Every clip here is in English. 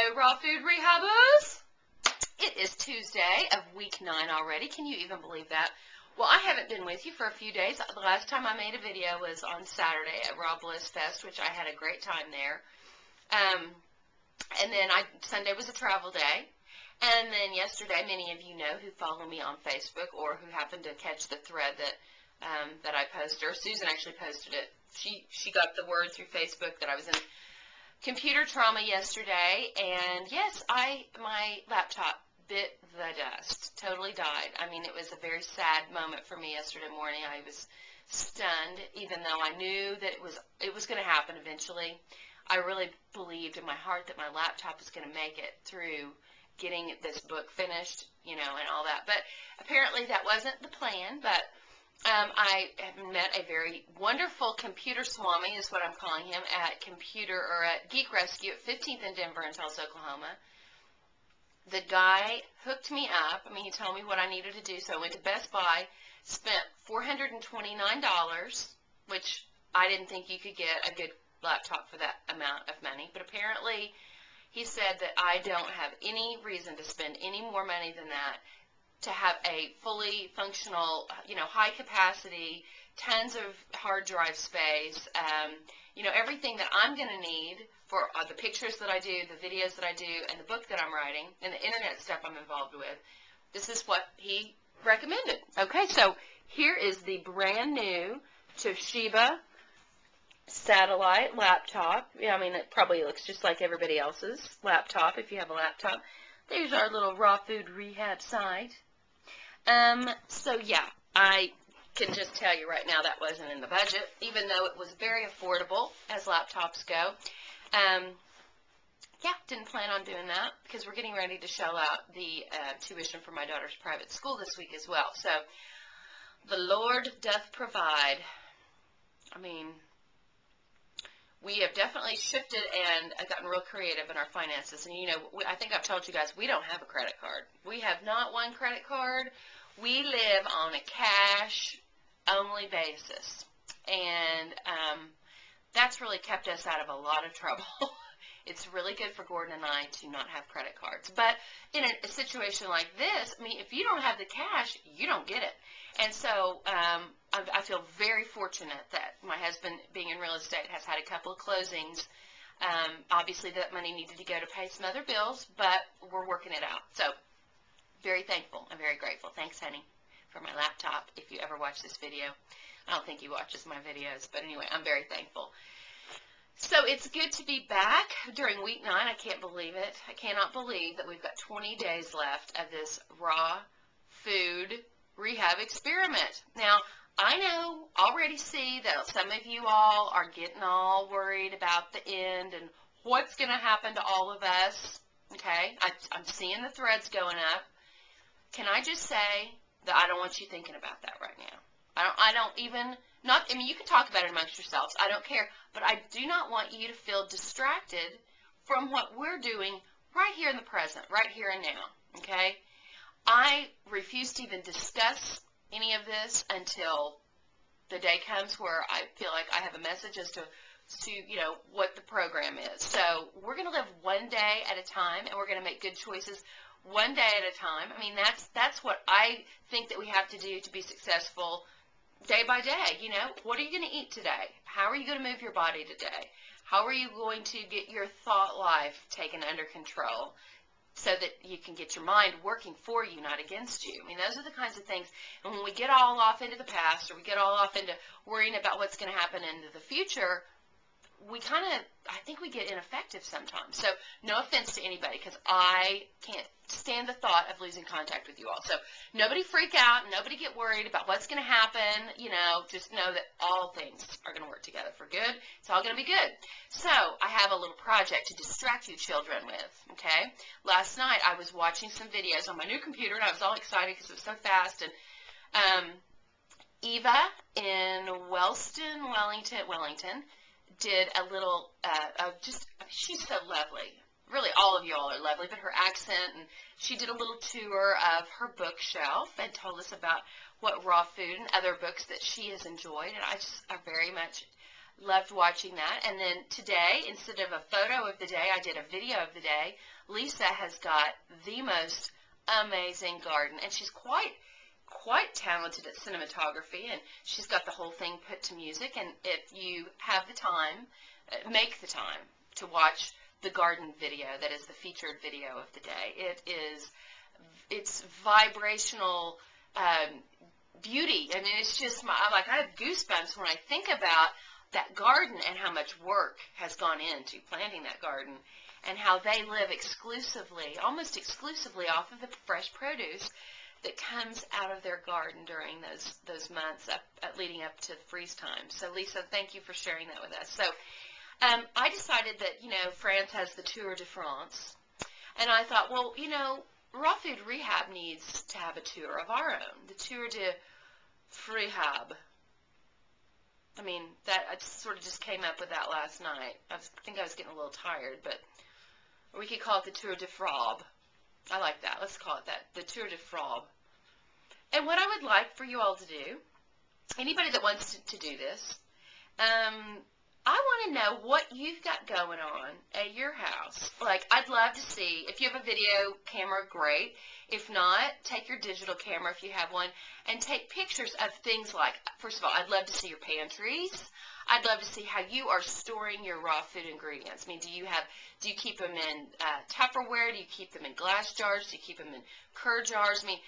Hello, Raw Food Rehabers. It is Tuesday of week 9 already. Can you even believe that? Well, I haven't been with you for a few days. The last time I made a video was on Saturday at Raw Bliss Fest, which I had a great time there. And then Sunday was a travel day. And then yesterday, many of you know who follow me on Facebook or who happened to catch the thread that I posted, or Susan actually posted it. She got the word through Facebook that I was in computer trauma yesterday, and yes, my laptop bit the dust, totally died. I mean, it was a very sad moment for me yesterday morning. I was stunned, even though I knew that it was going to happen eventually. I really believed in my heart that my laptop was going to make it through getting this book finished, you know, and all that. But apparently that wasn't the plan, but I have met a very wonderful computer swami, is what I'm calling him, at Geek Rescue at 15th and Denver in Tulsa, Oklahoma. The guy hooked me up. I mean, he told me what I needed to do, so I went to Best Buy, spent $429, which I didn't think you could get a good laptop for that amount of money, but apparently he said that I don't have any reason to spend any more money than that to have a fully functional, you know, high capacity, tons of hard drive space, you know, everything that I'm going to need for the pictures that I do, the videos that I do, and the book that I'm writing, and the internet stuff I'm involved with. This is what he recommended. Okay, so here is the brand new Toshiba satellite laptop. Yeah, I mean, it probably looks just like everybody else's laptop if you have a laptop. There's our little Raw Food Rehab site. So yeah, I can just tell you right now that wasn't in the budget, even though it was very affordable as laptops go. Yeah, didn't plan on doing that because we're getting ready to shell out the tuition for my daughter's private school this week as well. So the Lord doth provide. I mean, we have definitely shifted and gotten real creative in our finances. And, you know, I think I've told you guys, we don't have a credit card. We have not one credit card. We live on a cash-only basis. And that's really kept us out of a lot of trouble. It's really good for Gordon and I to not have credit cards. But in a situation like this, I mean, if you don't have the cash, you don't get it. And so I feel very fortunate that my husband, being in real estate, has had a couple of closings. Obviously, that money needed to go to pay some other bills, but we're working it out. So very thankful. I'm very grateful. Thanks, honey, for my laptop. If you ever watch this video, I don't think he watches my videos, but anyway, I'm very thankful. So it's good to be back during week 9. I can't believe it. I cannot believe that we've got 20 days left of this Raw Food Rehab experiment. Now, I know, already see that some of you all are getting all worried about the end and what's going to happen to all of us. Okay? I'm seeing the threads going up. Can I just say that I don't want you thinking about that right now? I don't even, I mean, you can talk about it amongst yourselves. I don't care. But I do not want you to feel distracted from what we're doing right here in the present, right here and now. Okay? I refuse to even discuss any of this until the day comes where I feel like I have a message as to you know, what the program is. So we're going to live one day at a time, and we're going to make good choices one day at a time. I mean, that's what I think that we have to do to be successful day by day. You know, what are you going to eat today? How are you going to move your body today? How are you going to get your thought life taken under control so that you can get your mind working for you, not against you? I mean, those are the kinds of things. And when we get all off into the past, or we get all off into worrying about what's going to happen into the future, we kind of, I think we get ineffective sometimes. So no offense to anybody, because I can't stand the thought of losing contact with you all. So nobody freak out, nobody get worried about what's going to happen. You know, just know that all things are going to work together for good. It's all going to be good. So I have a little project to distract you children with, okay? Last night I was watching some videos on my new computer, and I was all excited because it was so fast. And Eva in Wellington, did a little, she's so lovely. Really, all of you all are lovely, but her accent, and she did a little tour of her bookshelf and told us about what raw food and other books that she has enjoyed, and I very much Loved watching that. And then today, instead of a photo of the day, I did a video of the day. Lisa has got the most amazing garden, and she's quite talented at cinematography, and she's got the whole thing put to music. And if you have the time, make the time to watch the garden video that is the featured video of the day. It's vibrational beauty. I mean, it's just, I have goosebumps when I think about that garden and how much work has gone into planting that garden, and how they live exclusively, almost exclusively, off of the fresh produce that comes out of their garden during those months leading up to freeze time. So, Lisa, thank you for sharing that with us. So, I decided that, France has the Tour de France, and I thought, well, Raw Food Rehab needs to have a tour of our own, the Tour De Frehab. I mean, I sort of just came up with that last night. I think I was getting a little tired, but we could call it the Tour De Frehab. I like that. Let's call it that, the Tour De Frehab. And what I would like for you all to do, anybody that wants to do this, I want to know what you've got going on at your house. Like, I'd love to see, if you have a video camera, great. If not, take your digital camera if you have one, and take pictures of things like, first of all, I'd love to see your pantries. I'd love to see how you are storing your raw food ingredients. I mean, do you keep them in Tupperware? Do you keep them in glass jars? Do you keep them in cur jars? I mean,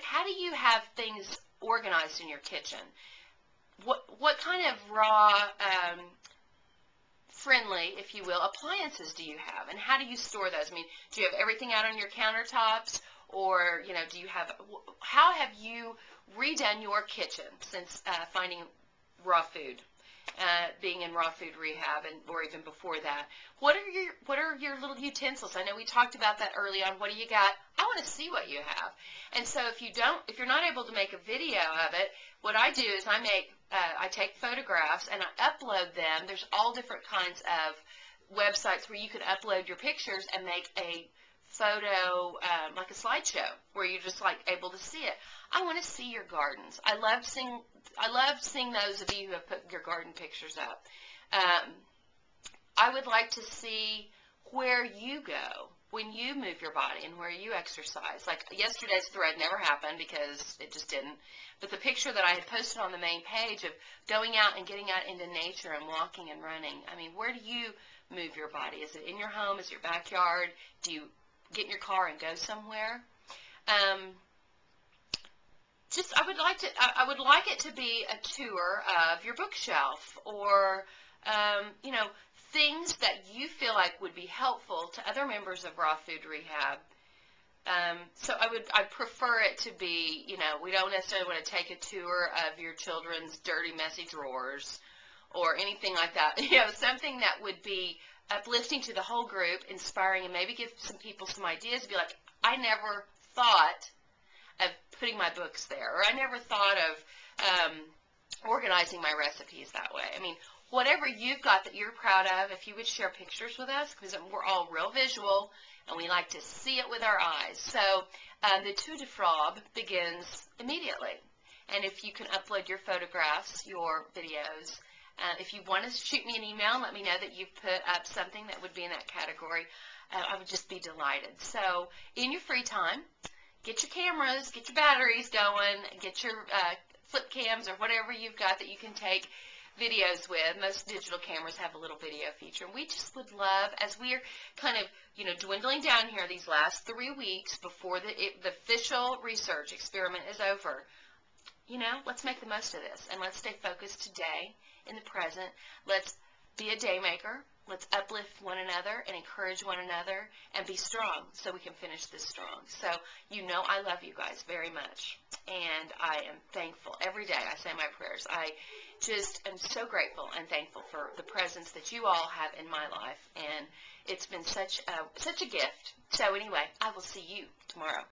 how do you have things organized in your kitchen? What kind of raw, friendly, if you will, appliances do you have, and how do you store those? I mean, do you have everything out on your countertops, or how have you redone your kitchen since finding raw food, being in Raw Food Rehab, or even before that? What are your little utensils? I know we talked about that early on. What do you got? I want to see what you have. And so if you're not able to make a video of it, what I do is I take photographs and I upload them. There's all different kinds of websites where you can upload your pictures and make a photo, like a slideshow, where you're just like able to see it. I want to see your gardens. I love seeing those of you who have put your garden pictures up. I would like to see where you go when you move your body and where you exercise. Like yesterday's thread never happened because it just didn't. But the picture that I had posted on the main page of going out and getting out into nature and walking and running, I mean, where do you move your body? Is it in your home? Is it your backyard? Do you get in your car and go somewhere? I would like it to be a tour of your bookshelf, or things that you feel like would be helpful to other members of Raw Food Rehab. So I'd prefer it to be, we don't necessarily want to take a tour of your children's dirty, messy drawers or anything like that. Something that would be uplifting to the whole group, inspiring, and maybe give some people some ideas. Be like, I never thought of putting my books there, or I never thought of organizing my recipes that way. I mean, whatever you've got that you're proud of, if you would share pictures with us, because we're all real visual, and we like to see it with our eyes. So the Tour De Frehab begins immediately. And if you can upload your photographs, your videos, if you want to shoot me an email and let me know that you've put up something that would be in that category, I would just be delighted. So in your free time, get your cameras, get your batteries going, get your flip cams or whatever you've got that you can take videos with. Most digital cameras have a little video feature. We just would love, as we're kind of, dwindling down here these last 3 weeks before the official research experiment is over, let's make the most of this, and let's stay focused today in the present. Let's be a day maker. Let's uplift one another and encourage one another and be strong so we can finish this strong. So, I love you guys very much, and I am thankful. Every day I say my prayers. I just am so grateful and thankful for the presence that you all have in my life, and it's been such a gift. So anyway, I will see you tomorrow.